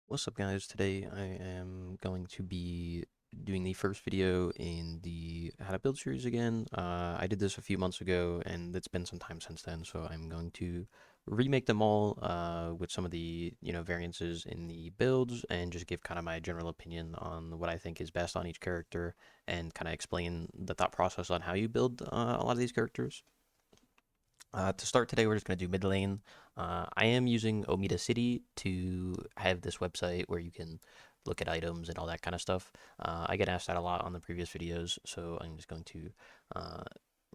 What's up, guys? Today I am going to be doing the first video in the how to build series again. I did this a few months ago and it's been some time since then, so I'm going to remake them all with some of the variances in the builds and just give kind of my general opinion on what I think is best on each character and kind of explain the thought process on how you build a lot of these characters. To start today, we're just going to do mid lane. I am using Omida City to have this website where you can look at items and all that kind of stuff. I get asked that a lot on the previous videos, so I'm just going to uh,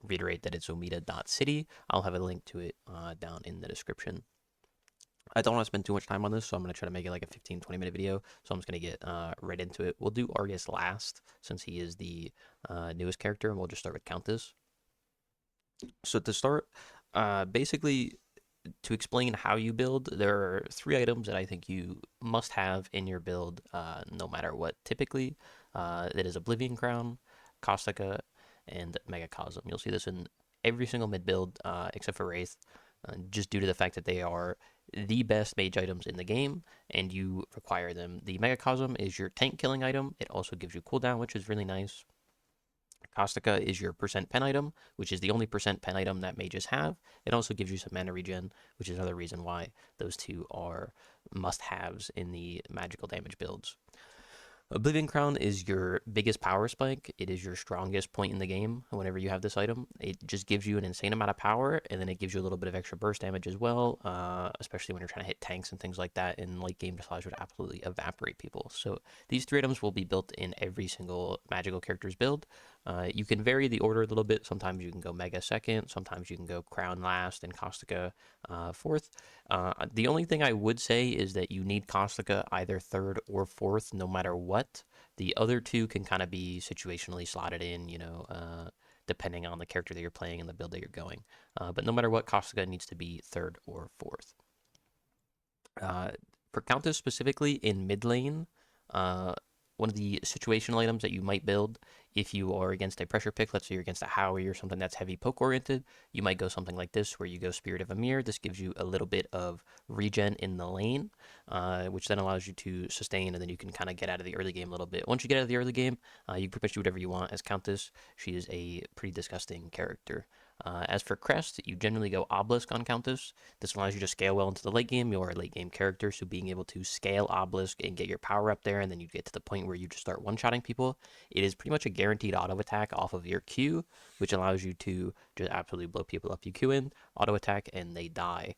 reiterate that it's omida.city. I'll have a link to it down in the description. I don't want to spend too much time on this, so I'm going to try to make it like a 15-20 minute video. So I'm just going to get right into it. We'll do Argus last, since he is the newest character, and we'll just start with Countess. So to start, basically, to explain how you build, there are three items that I think you must have in your build, no matter what. Typically, it is Oblivion Crown, Caustica, and Megacosm. You'll see this in every single mid build, except for Wraith, just due to the fact that they are the best mage items in the game, and you require them. The Megacosm is your tank killing item. It also gives you cooldown, which is really nice. Caustica is your percent pen item, which is the only percent pen item that mages have. It also gives you some mana regen, which is another reason why those two are must haves in the magical damage builds. Oblivion Crown is your biggest power spike. It is your strongest point in the game whenever you have this item. It just gives you an insane amount of power, and then it gives you a little bit of extra burst damage as well, especially when you're trying to hit tanks and things like that. In late game, just allows you to absolutely evaporate people. So these three items will be built in every single magical character's build. You can vary the order a little bit. Sometimes you can go Mega second, sometimes you can go Crown last, and Caustica fourth. The only thing I would say is that you need Caustica either third or fourth, no matter what. The other two can kind of be situationally slotted in, depending on the character that you're playing and the build that you're going. But no matter what, Caustica needs to be third or fourth. Uh, for Countess specifically in mid lane, uh, one of the situational items that you might build if you are against a pressure pick, let's say you're against a Howie or something that's heavy poke oriented, you might go something like this where you go Spirit of Amir. This gives you a little bit of regen in the lane, which then allows you to sustain, and then you can kind of get out of the early game a little bit. Once you get out of the early game, you can pretty much do whatever you want as Countess. She is a pretty disgusting character. As for Crest, you generally go Obelisk on Countess. This allows you to scale well into the late game. You're a late game character, so being able to scale Obelisk and get your power up there, and then you get to the point where you just start one-shotting people, it is pretty much a guaranteed auto attack off of your Q, which allows you to just absolutely blow people up. You Q in, auto attack, and they die.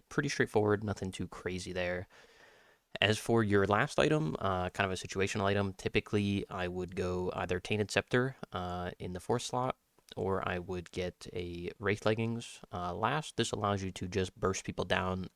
Pretty straightforward, nothing too crazy there. As for your last item, kind of a situational item, typically I would go either Tainted Scepter in the fourth slot, or I would get a Wraith Leggings last. This allows you to just burst people down.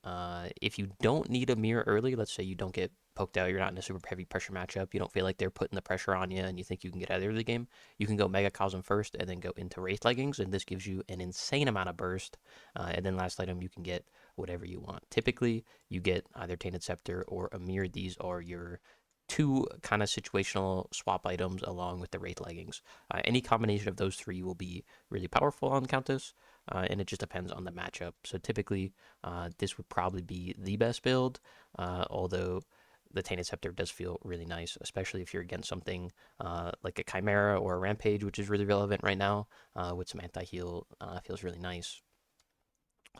If you don't need a mirror early, let's say you don't get poked out, you're not in a super heavy pressure matchup, you don't feel like they're putting the pressure on you, and you think you can get out of the early game, you can go Mega Cosm first and then go into Wraith Leggings, and this gives you an insane amount of burst. And then last item, you can get whatever you want. Typically, you get either Tainted Scepter or a mirror. These are your two kind of situational swap items along with the Wraith Leggings. Any combination of those three will be really powerful on Countess, and it just depends on the matchup. So typically, this would probably be the best build, although the Tainted Scepter does feel really nice, especially if you're against something like a Chimera or a Rampage, which is really relevant right now, with some anti-heal, feels really nice.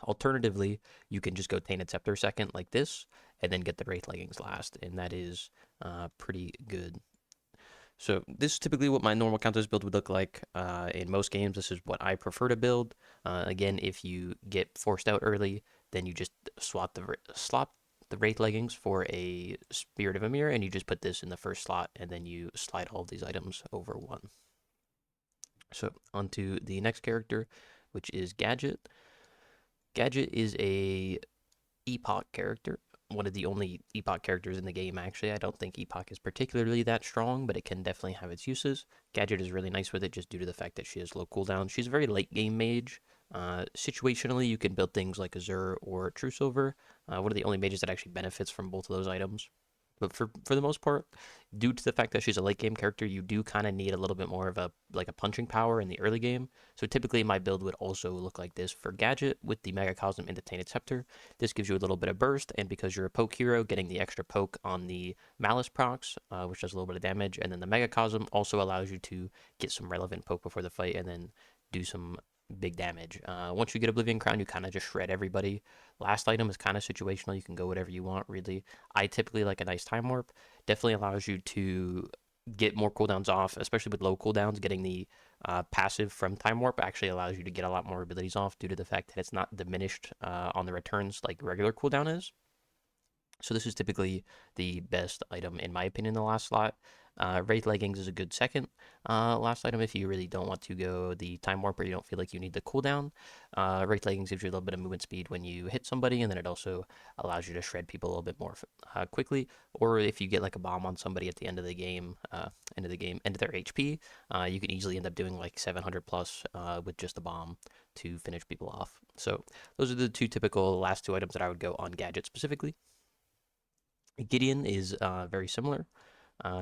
Alternatively, you can just go Tainted Scepter second like this, and then get the Wraith Leggings last, and that is pretty good. So this is typically what my normal Countess build would look like. In most games, this is what I prefer to build. Again, if you get forced out early, then you just slot the Wraith Leggings for a Spirit of Amir, and you just put this in the first slot, and then you slide all of these items over one. So onto the next character, which is Gadget. Gadget is a Epoch character, one of the only Epoch characters in the game, actually. I don't think Epoch is particularly that strong, but it can definitely have its uses. Gadget is really nice with it just due to the fact that she has low cooldown. She's a very late game mage. Situationally, you can build things like Azure or True Silver, one of the only mages that actually benefits from both of those items. But for the most part, due to the fact that she's a late game character, you do kind of need a little bit more of a like a punching power in the early game. So typically my build would also look like this for Gadget with the Megacosm and the Tainted Scepter. This gives you a little bit of burst, and because you're a poke hero, getting the extra poke on the Malice procs, which does a little bit of damage, and then the Megacosm also allows you to get some relevant poke before the fight, and then do some big damage. Once you get Oblivion Crown, you kind of just shred everybody. Last item is kind of situational. You can go whatever you want, really. I typically like a nice time warp. Definitely allows you to get more cooldowns off, especially with low cooldowns. Getting the passive from time warp actually allows you to get a lot more abilities off due to the fact that it's not diminished on the returns like regular cooldown is. So this is typically the best item in my opinion in the last slot. Wraith leggings is a good second last item if you really don't want to go the time warp or you don't feel like you need the cooldown. Wraith leggings gives you a little bit of movement speed when you hit somebody, and then it also allows you to shred people a little bit more quickly. Or if you get like a bomb on somebody at the end of the game, end of their HP, you can easily end up doing like 700 plus with just a bomb to finish people off. So those are the two typical last two items that I would go on Gadget specifically. Gideon is very similar.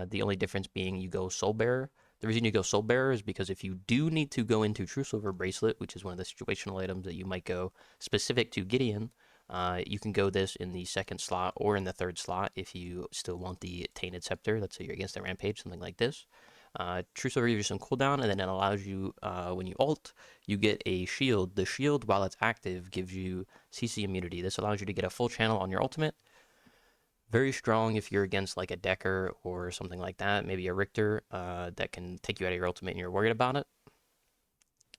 The only difference being you go Soul Bearer. The reason you go Soul Bearer is because if you do need to go into True Silver Bracelet, which is one of the situational items that you might go specific to Gideon, you can go this in the second slot or in the third slot if you still want the Tainted Scepter. Let's say you're against a Rampage, something like this. True Silver gives you some cooldown, and then it allows you, when you ult, you get a shield. The shield, while it's active, gives you CC immunity. This allows you to get a full channel on your ultimate. Very strong if you're against like a Decker or something like that, maybe a Richter that can take you out of your ultimate and you're worried about it.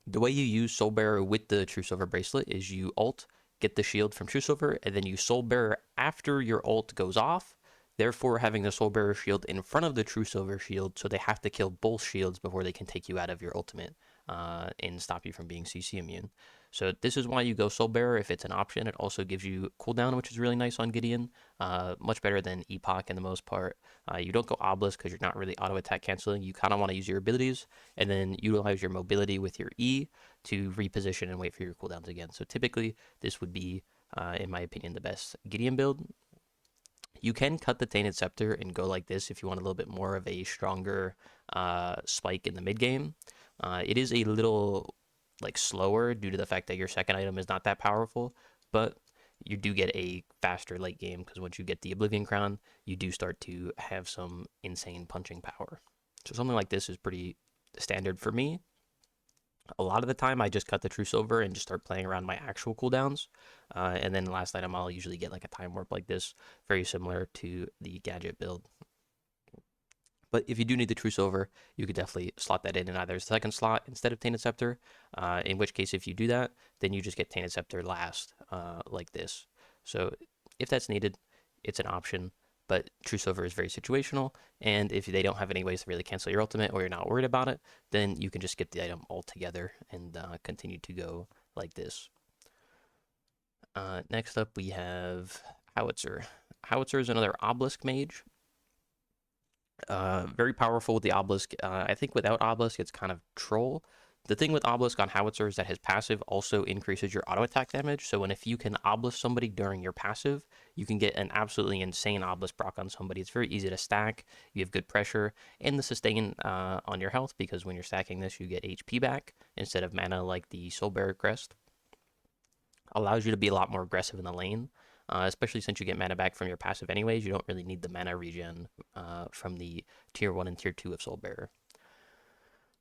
The way you use Soul Bearer with the True Silver bracelet is you ult, get the shield from True Silver, and then you Soul Bearer after your ult goes off, therefore having the Soul Bearer shield in front of the True Silver shield, so they have to kill both shields before they can take you out of your ultimate and stop you from being CC immune. So this is why you go Soul Bearer if it's an option. It also gives you cooldown, which is really nice on Gideon. Much better than Epoch in the most part. You don't go Obelisk because you're not really auto attack canceling. You kind of want to use your abilities and then utilize your mobility with your E to reposition and wait for your cooldowns again. So typically this would be, in my opinion, the best Gideon build. You can cut the Tainted Scepter and go like this if you want a little bit more of a stronger spike in the mid game. It is a little like slower due to the fact that your second item is not that powerful, but you do get a faster late game because once you get the Oblivion Crown, you do start to have some insane punching power. So something like this is pretty standard for me. A lot of the time, I just cut the True Silver and just start playing around my actual cooldowns. And then last item, I'll usually get like a Time Warp like this, very similar to the Gadget build. But if you do need the True Silver, you could definitely slot that in either second slot instead of Tainted Scepter. In which case, if you do that, then you just get Tainted Scepter last, like this. So if that's needed, it's an option. But True Silver is very situational, and if they don't have any ways to really cancel your ultimate or you're not worried about it, then you can just skip the item altogether and continue to go like this. Next up, we have Howitzer. Howitzer is another Obelisk mage. Very powerful with the Obelisk. I think without Obelisk, it's kind of troll. The thing with Obelisk on Howitzer is that his passive also increases your auto attack damage. So if you can Obelisk somebody during your passive, you can get an absolutely insane Obelisk proc on somebody. It's very easy to stack. You have good pressure and the sustain on your health because when you're stacking this, you get HP back instead of mana like the Soul Bearer Crest. Allows you to be a lot more aggressive in the lane. Especially since you get mana back from your passive anyways, you don't really need the mana regen from the tier 1 and tier 2 of Soul Bearer.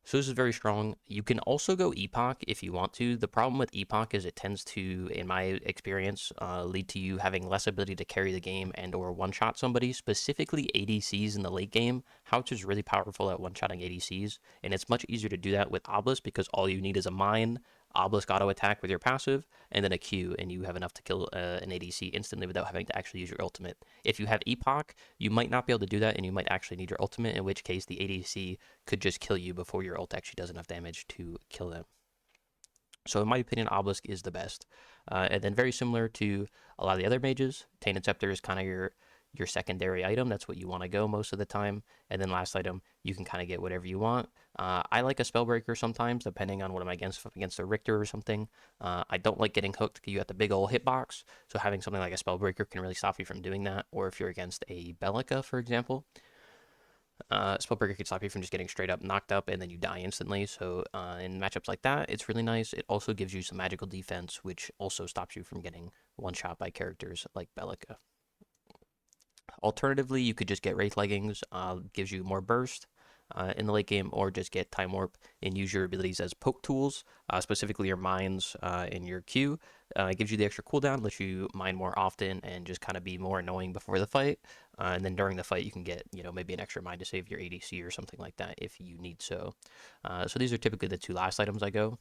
So this is very strong. You can also go Epoch if you want to. The problem with Epoch is it tends to, in my experience, lead to you having less ability to carry the game and or one-shot somebody, specifically ADCs in the late game. Howitzer is really powerful at one-shotting ADCs, and it's much easier to do that with Obelisk because all you need is a mine, Obelisk auto attack with your passive, and then a Q, and you have enough to kill an ADC instantly without having to actually use your ultimate. If you have Epoch, you might not be able to do that, and you might actually need your ultimate, in which case the ADC could just kill you before your ult actually does enough damage to kill them. So in my opinion, Obelisk is the best. And then very similar to a lot of the other mages, Tainted Scepter is kind of your secondary item. That's what you want to go most of the time. And then last item, you can kind of get whatever you want. I like a Spellbreaker sometimes, depending on what I'm against. If I'm against a Richter or something. I don't like getting hooked because you got the big old hitbox, so having something like a Spellbreaker can really stop you from doing that. Or if you're against a Belica, for example, Spellbreaker can stop you from just getting straight up knocked up and then you die instantly. So in matchups like that, it's really nice. It also gives you some magical defense, which also stops you from getting one shot by characters like Belica. Alternatively, you could just get Wraith Leggings, gives you more burst in the late game, or just get Time Warp and use your abilities as poke tools, specifically your mines in your Q. It gives you the extra cooldown, lets you mine more often, and just kind of be more annoying before the fight. And then during the fight, you can get, maybe an extra mine to save your ADC or something like that if you need so. So these are typically the two last items I go.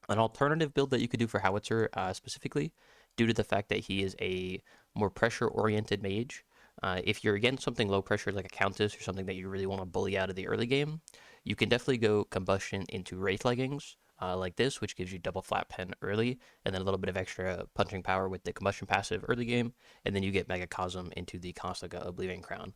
An alternative build that you could do for Howitzer specifically, due to the fact that he is a more pressure-oriented mage. If you're against something low pressure like a Countess or something that you really want to bully out of the early game, you can definitely go Combustion into Wraith Leggings like this, which gives you double flat pen early, and then a little bit of extra punching power with the Combustion passive early game, and then you get Megacosm into the Constiga Oblivion Crown.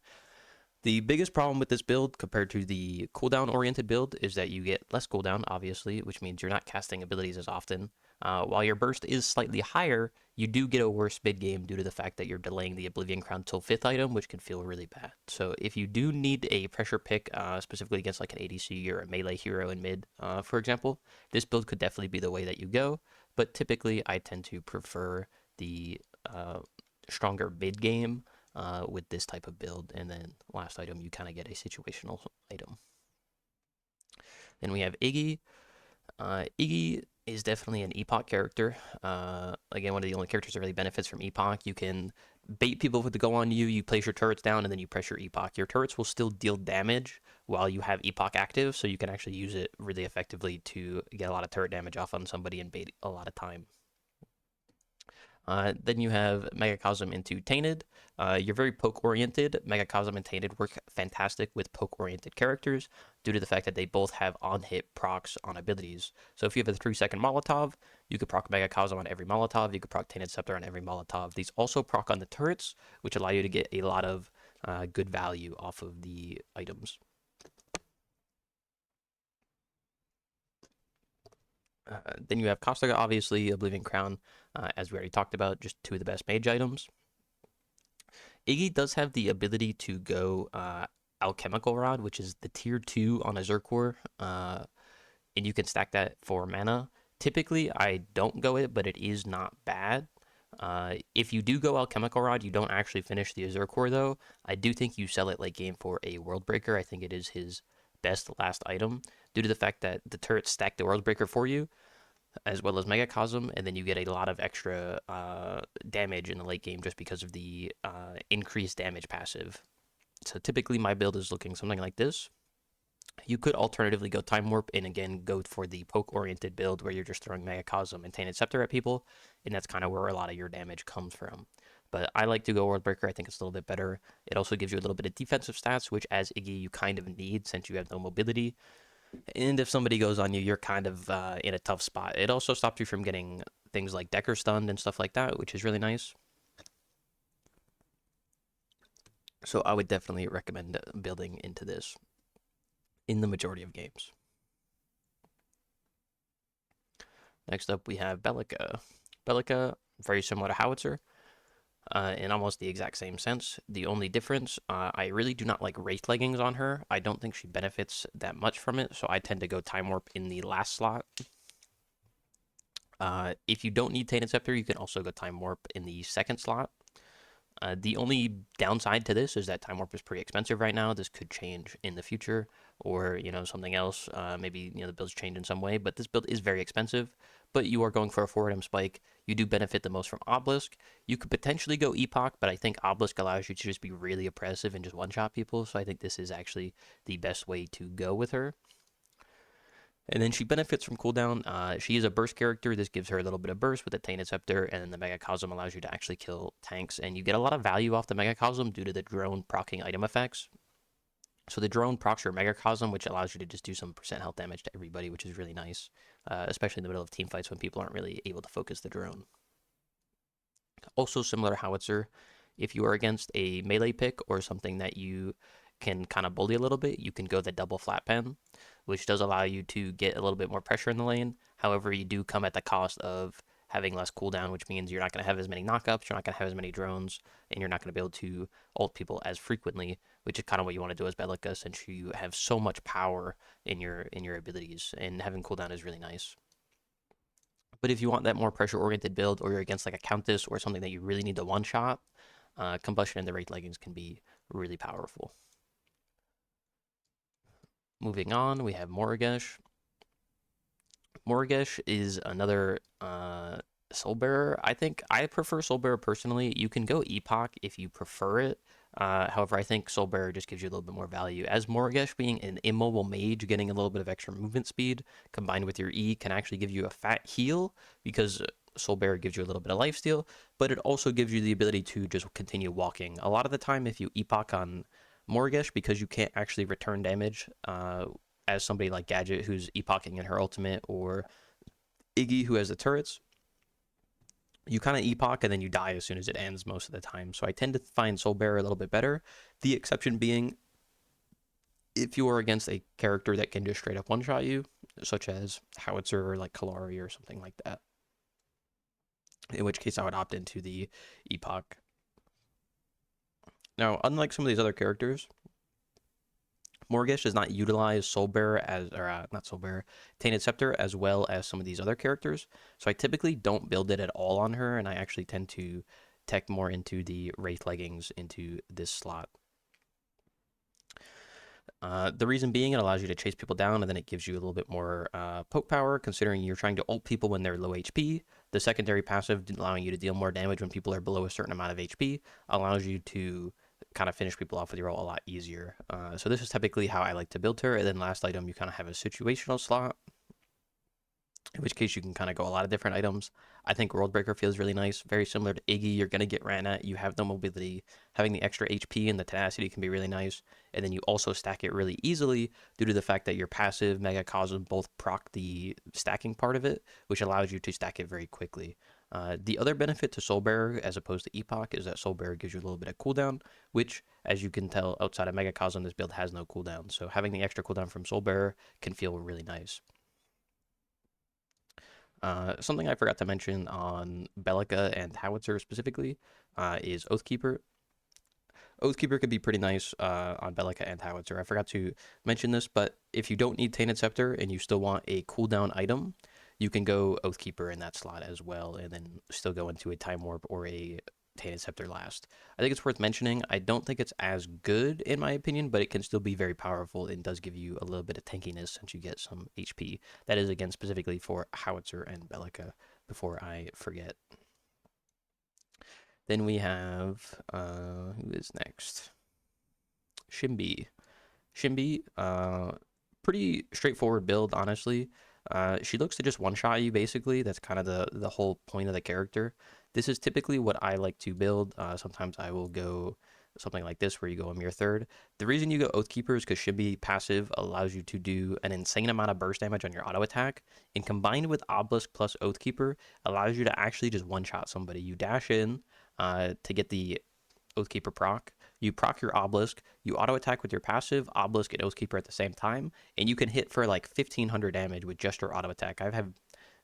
The biggest problem with this build compared to the cooldown oriented build is that you get less cooldown, obviously, which means you're not casting abilities as often. While your burst is slightly higher, you do get a worse mid game due to the fact that you're delaying the Oblivion Crown till 5th item, which can feel really bad. So if you do need a pressure pick, specifically against like an ADC or a melee hero in mid, for example, this build could definitely be the way that you go. But typically, I tend to prefer the stronger mid game with this type of build. And then last item, you kind of get a situational item. Then we have Iggy. Iggy is definitely an Epoch character. Again, one of the only characters that really benefits from Epoch. You can bait people with the go on you. You place your turrets down, and then you press your Epoch. Your turrets will still deal damage while you have Epoch active, so you can actually use it really effectively to get a lot of turret damage off on somebody and bait a lot of time. Then you have Megacosm into Tainted. You're very poke-oriented. Megacosm and Tainted work fantastic with poke-oriented characters due to the fact that they both have on-hit procs on abilities. So if you have a 3-second Molotov, you could proc Megacosm on every Molotov. You could proc Tainted Scepter on every Molotov. These also proc on the turrets, which allow you to get a lot of good value off of the items. Then you have Costiga, obviously, Oblivion Crown, as we already talked about, just two of the best mage items. Iggy does have the ability to go Alchemical Rod, which is the tier 2 on a Zerkor, and you can stack that for mana. Typically, I don't go it, but it is not bad. If you do go Alchemical Rod, you don't actually finish the Zerkor, though. I do think you sell it late game for a World Breaker. I think it is his best last item due to the fact that the turrets stack the World Breaker for you, as well as Megacosm, and then you get a lot of extra damage in the late game just because of the increased damage passive. So typically my build is looking something like this. You could alternatively go Time Warp and again go for the poke-oriented build where you're just throwing Megacosm and Tainted Scepter at people, and that's kind of where a lot of your damage comes from. But I like to go World Breaker. I think it's a little bit better. It also gives you a little bit of defensive stats, which as Iggy you kind of need since you have no mobility. And if somebody goes on you, you're kind of in a tough spot. It also stops you from getting things like Decker stunned and stuff like that, which is really nice. So I would definitely recommend building into this in the majority of games. Next up, we have Belica. Belica, very similar to Howitzer, in almost the exact same sense. The only difference, I really do not like Wraith Leggings on her. I don't think she benefits that much from it, so I tend to go Time Warp in the last slot. If you don't need Tainted Scepter, you can also go Time Warp in the second slot. The only downside to this is that Time Warp is pretty expensive right now. This could change in the future, or something else. Maybe the builds change in some way, but this build is very expensive. But you are going for a 4-item spike. You do benefit the most from Obelisk. You could potentially go Epoch, but I think Obelisk allows you to just be really oppressive and just one-shot people. So I think this is actually the best way to go with her. And then she benefits from cooldown. She is a burst character. This gives her a little bit of burst with the Tainted Scepter, and then the Megacosm allows you to actually kill tanks. And you get a lot of value off the Megacosm due to the drone proccing item effects. So the drone procs your Megacosm, which allows you to just do some percent health damage to everybody, which is really nice, especially in the middle of team fights when people aren't really able to focus the drone. Also similar to Howitzer, if you are against a melee pick or something that you can kind of bully a little bit, you can go the double flat pen, which does allow you to get a little bit more pressure in the lane. However, you do come at the cost of having less cooldown, which means you're not going to have as many knockups, you're not going to have as many drones, and you're not going to be able to ult people as frequently, which is kind of what you want to do as Belica, since you have so much power in your abilities, and having cooldown is really nice. But if you want that more pressure-oriented build, or you're against like a Countess or something that you really need to one-shot, Combustion and the Wraith leggings can be really powerful. Moving on, we have Morigesh. Morigesh is another Soul Bearer. I think I prefer Soul Bearer personally. You can go Epoch if you prefer it. However, I think Soul Bearer just gives you a little bit more value. As Morigesh being an immobile mage, getting a little bit of extra movement speed combined with your E can actually give you a fat heal, because Soul Bearer gives you a little bit of lifesteal, but it also gives you the ability to just continue walking. A lot of the time, if you Epoch on Morigesh, because you can't actually return damage, as somebody like Gadget who's epoching in her ultimate, or Iggy who has the turrets, you kind of epoch and then you die as soon as it ends most of the time. So I tend to find Soul Bearer a little bit better. The exception being if you are against a character that can just straight up one-shot you, such as Howitzer or like Kalari or something like that. In which case I would opt into the epoch. Now, unlike some of these other characters, Morigesh does not utilize Soul Bearer as, or not Soul Bearer, Tainted Scepter as well as some of these other characters. So I typically don't build it at all on her, and I actually tend to tech more into the Wraith leggings into this slot. The reason being, it allows you to chase people down, and then it gives you a little bit more poke power, considering you're trying to ult people when they're low HP. The secondary passive, allowing you to deal more damage when people are below a certain amount of HP, allows you to kind of finish people off with your ult a lot easier. So this is typically how I like to build her. And then last item, you kind of have a situational slot, in which case you can kind of go a lot of different items. I think World Breaker feels really nice, very similar to Iggy. You're going to get ran at, you have no mobility. Having the extra HP and the tenacity can be really nice, and then you also stack it really easily due to the fact that your passive, Megacosm both proc the stacking part of it, which allows you to stack it very quickly. The other benefit to Soul Bearer as opposed to Epoch is that Soul Bearer gives you a little bit of cooldown, which, as you can tell, outside of Megacosm, this build has no cooldown. So having the extra cooldown from Soul Bearer can feel really nice. Something I forgot to mention on Belica and Howitzer specifically is Oathkeeper. Oathkeeper could be pretty nice on Belica and Howitzer. I forgot to mention this, but if you don't need Tainted Scepter and you still want a cooldown item, you can go Oathkeeper in that slot as well, and then still go into a Time Warp or a Tainted Scepter last. I think it's worth mentioning. I don't think it's as good in my opinion, but it can still be very powerful and does give you a little bit of tankiness since you get some HP. That is, again, specifically for Howitzer and Belica, before I forget. Then we have, who is next? Shinbi. Shinbi, pretty straightforward build, honestly. She looks to just one-shot you, basically. That's kind of the whole point of the character. This is typically what I like to build. Sometimes I will go something like this, where you go a mere third. The reason you go Oathkeeper is because Shinbi passive allows you to do an insane amount of burst damage on your auto attack, and combined with Obelisk plus Oathkeeper allows you to actually just one-shot somebody. You dash in to get the Oathkeeper proc. You proc your Obelisk, you auto attack with your passive, Obelisk and Oathkeeper at the same time, and you can hit for like 1500 damage with just your auto attack. I've had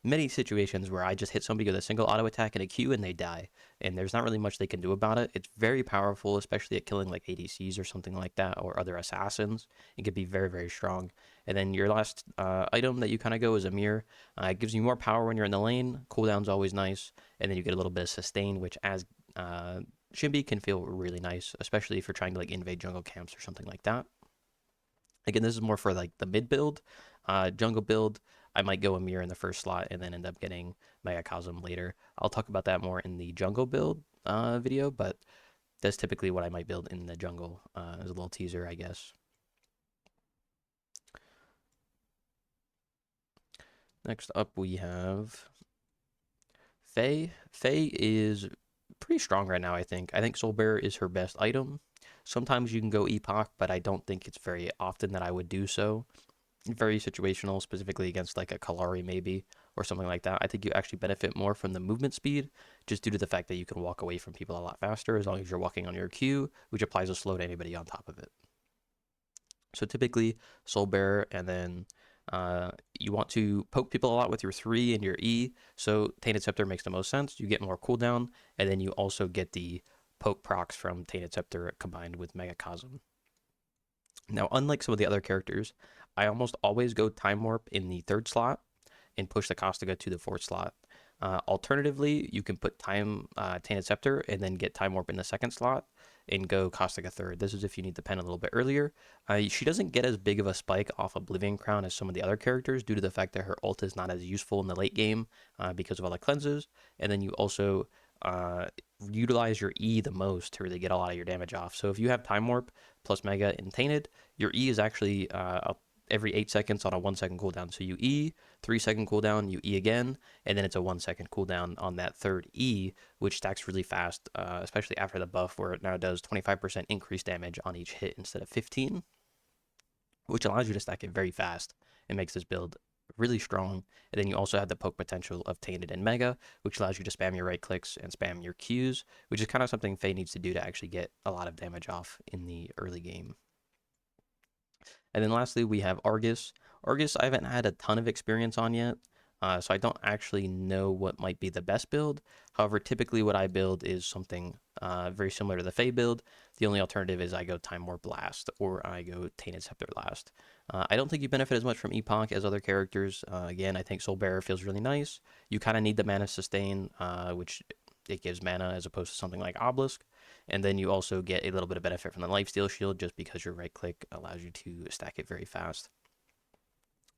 many situations where I just hit somebody with a single auto attack and a Q and they die, and there's not really much they can do about it. It's very powerful, especially at killing like ADCs or something like that, or other assassins. It could be very, very strong. And then your last item that you kind of go is a mirror. It gives you more power when you're in the lane. Cooldown's always nice, and then you get a little bit of sustain, which as Shinbi can feel really nice, especially if you're trying to like invade jungle camps or something like that. Again, this is more for like the mid build. Jungle build, I might go a mirror in the first slot and then end up getting Megacosm later. I'll talk about that more in the jungle build video, but that's typically what I might build in the jungle as a little teaser, I guess. Next up, we have Faye. Faye is pretty strong right now, I think. I think Soul Bearer is her best item. Sometimes you can go Epoch, but I don't think it's very often that I would do so. Very situational, specifically against like a Kalari maybe, or something like that. I think you actually benefit more from the movement speed, just due to the fact that you can walk away from people a lot faster as long as you're walking on your Q, which applies a slow to anybody on top of it. So typically Soul Bearer, and then you want to poke people a lot with your 3 and your E. So Tainted Scepter makes the most sense. You get more cooldown, and then you also get the poke procs from Tainted Scepter combined with Megacosm. Now, unlike some of the other characters, I almost always go Time Warp in the 3rd slot and push the Castiga to the 4th slot. Alternatively, you can put Tainted Scepter and then get Time Warp in the 2nd slot and go Caustic a 3rd. This is if you need the pen a little bit earlier. She doesn't get as big of a spike off Oblivion Crown as some of the other characters due to the fact that her ult is not as useful in the late game because of all the cleanses. And then you also uh, utilize your E the most to really get a lot of your damage off. So if you have Time Warp plus Mega and Tainted, your E is actually up every 8 seconds on a 1 second cooldown. So you E, 3 second cooldown, you E again, and then it's a 1 second cooldown on that 3rd E, which stacks really fast, especially after the buff where it now does 25% increased damage on each hit instead of 15, which allows you to stack it very fast and makes this build really strong. And then you also have the poke potential of Tainted and Mega, which allows you to spam your right clicks and spam your Qs, which is kind of something Faye needs to do to actually get a lot of damage off in the early game. And then lastly, we have Argus. Argus, I haven't had a ton of experience on yet, so I don't actually know what might be the best build. However, typically what I build is something very similar to the Fae build. The only alternative is I go Time Warp last, or I go Tainted Scepter last. I don't think you benefit as much from Epoch as other characters. Again, I think Soul Bearer feels really nice. You kind of need the mana sustain, which it gives mana as opposed to something like Obelisk. And then you also get a little bit of benefit from the lifesteal shield just because your right click allows you to stack it very fast.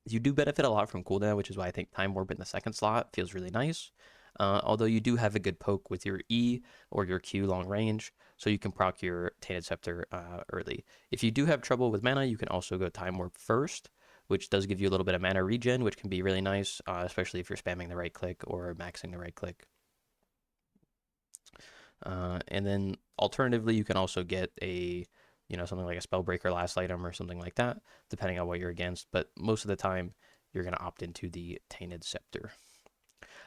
You do benefit a lot from cooldown, which is why I think Time Warp in the 2nd slot feels really nice. Although you do have a good poke with your E or your Q long range, so you can proc your Tainted Scepter early. If you do have trouble with mana, you can also go Time Warp first, which does give you a little bit of mana regen, which can be really nice, especially if you're spamming the right click or maxing the right click. And then alternatively, you can also get something like a Spellbreaker last item or something like that, depending on what you're against. But most of the time, you're going to opt into the Tainted Scepter.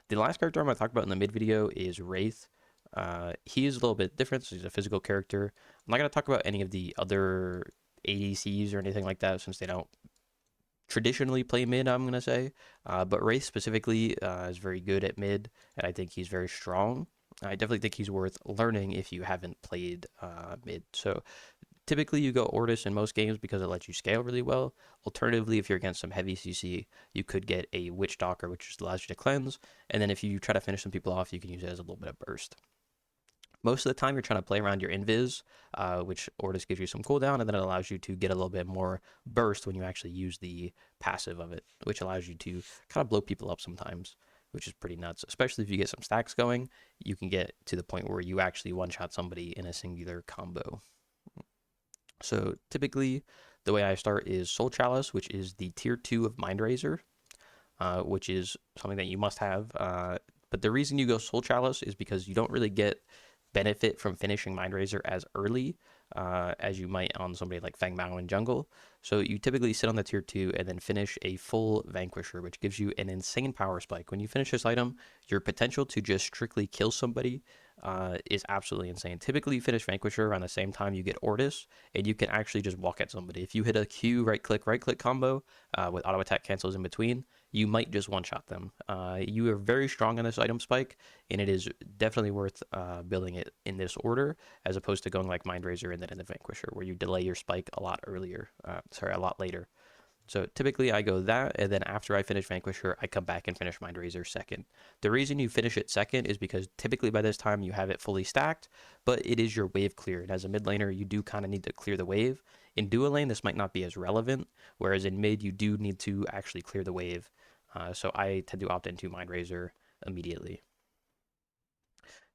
The last character I'm going to talk about in the mid video is Wraith. He is a little bit different. So he's a physical character. I'm not going to talk about any of the other ADCs or anything like that since they don't traditionally play mid, I'm going to say. But Wraith specifically is very good at mid, and I think he's very strong. I definitely think he's worth learning if you haven't played mid. So typically you go Ortis in most games because it lets you scale really well. Alternatively, if you're against some heavy CC, you could get a Witch Doctor, which just allows you to cleanse. And then if you try to finish some people off, you can use it as a little bit of burst. Most of the time, you're trying to play around your invis, which Ortis gives you some cooldown, and then it allows you to get a little bit more burst when you actually use the passive of it, which allows you to kind of blow people up sometimes, which is pretty nuts. Especially if you get some stacks going, you can get to the point where you actually one-shot somebody in a singular combo. So typically, the way I start is Soul Chalice, which is the tier 2 of Mind Razor, which is something that you must have. But the reason you go Soul Chalice is because you don't really get benefit from finishing Mind Razor as early as you might on somebody like Fang Mao in jungle. So you typically sit on the tier 2 and then finish a full Vanquisher, which gives you an insane power spike. When you finish this item, your potential to just strictly kill somebody is absolutely insane. Typically, you finish Vanquisher around the same time you get Ortis, and you can actually just walk at somebody. If you hit a Q right click combo with auto attack cancels in between, you might just one shot them. You are very strong on this item spike, and it is definitely worth building it in this order as opposed to going like Mind Razor and then in the Vanquisher, where you delay your spike a lot a lot later. So typically I go that, and then after I finish Vanquisher, I come back and finish Mind Razor second. The reason you finish it second is because typically by this time you have it fully stacked, but it is your wave clear. And as a mid laner, you do kind of need to clear the wave. In dual lane, this might not be as relevant, whereas in mid, you do need to actually clear the wave. So I tend to opt into Mind Razor immediately.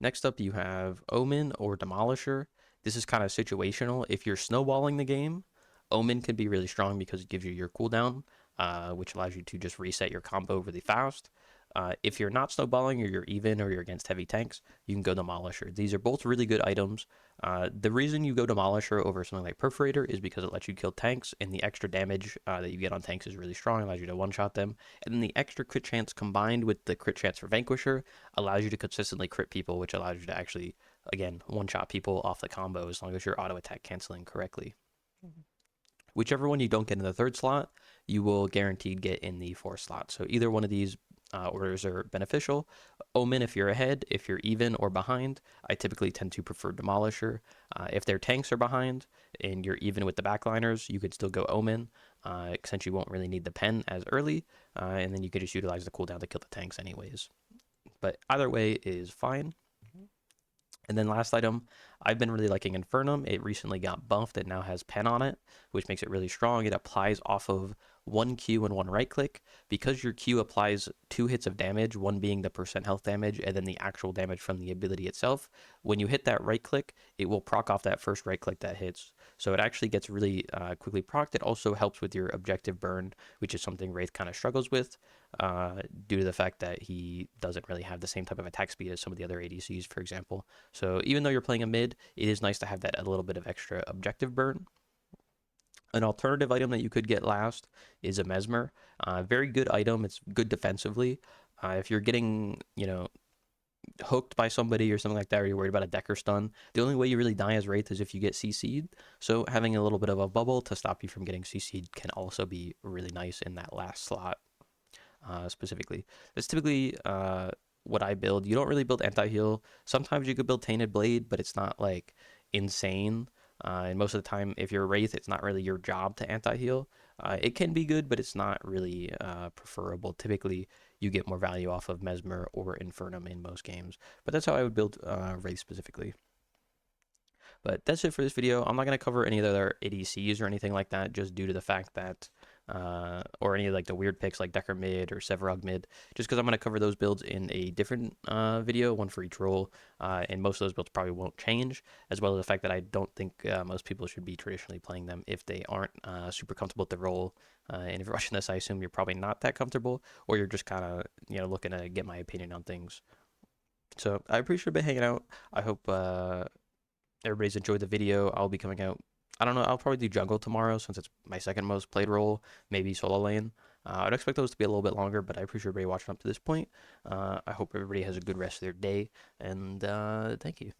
Next up, you have Omen or Demolisher. This is kind of situational. If you're snowballing the game, Omen can be really strong because it gives you your cooldown, which allows you to just reset your combo really fast. If you're not snowballing or you're even or you're against heavy tanks, you can go Demolisher. These are both really good items. The reason you go Demolisher over something like Perforator is because it lets you kill tanks, and the extra damage that you get on tanks is really strong, allows you to one-shot them. And then the extra crit chance combined with the crit chance for Vanquisher allows you to consistently crit people, which allows you to actually, again, one-shot people off the combo as long as you're auto-attack canceling correctly. Whichever one you don't get in the third slot, you will guaranteed get in the fourth slot. So either one of these orders are beneficial. Omen if you're ahead, if you're even or behind, I typically tend to prefer Demolisher. If their tanks are behind and you're even with the backliners, you could still go Omen, since you won't really need the pen as early, and then you could just utilize the cooldown to kill the tanks anyways. But either way is fine. And then last item, I've been really liking Infernum. It recently got buffed. It now has pen on it, which makes it really strong. It applies off of one Q and one right click. Because your Q applies 2 hits of damage, one being the percent health damage and then the actual damage from the ability itself. When you hit that right click, it will proc off that first right click that hits. So it actually gets really quickly procced. It also helps with your objective burn, which is something Wraith kind of struggles with, due to the fact that he doesn't really have the same type of attack speed as some of the other ADCs, for example. So even though you're playing a mid, it is nice to have that a little bit of extra objective burn. An alternative item that you could get last is a Mesmer. Very good item. It's good defensively. If you're getting, hooked by somebody or something like that, or you're worried about a Decker stun, the only way you really die as Wraith is if you get CC'd. So having a little bit of a bubble to stop you from getting CC'd can also be really nice in that last slot, specifically. That's typically what I build. You don't really build anti-heal. Sometimes you could build Tainted Blade, but it's not like insane. And most of the time, if you're a Wraith, it's not really your job to anti-heal. It can be good, but it's not really preferable. Typically, you get more value off of Mesmer or Infernum in most games. But that's how I would build Wraith specifically. But that's it for this video. I'm not going to cover any other ADCs or anything like that, just due to the fact that, or any of like the weird picks like Decker mid or Sevarog mid, just because I'm going to cover those builds in a different video, one for each role, and most of those builds probably won't change, as well as the fact that I don't think most people should be traditionally playing them if they aren't super comfortable with the role. And if you're watching this, I assume you're probably not that comfortable, or you're just kind of, looking to get my opinion on things. So I appreciate you hanging out. I hope everybody's enjoyed the video. I'll be coming out. I don't know. I'll probably do jungle tomorrow since it's my second most played role. Maybe solo lane. I'd expect those to be a little bit longer, but I appreciate everybody watching up to this point. I hope everybody has a good rest of their day, and thank you.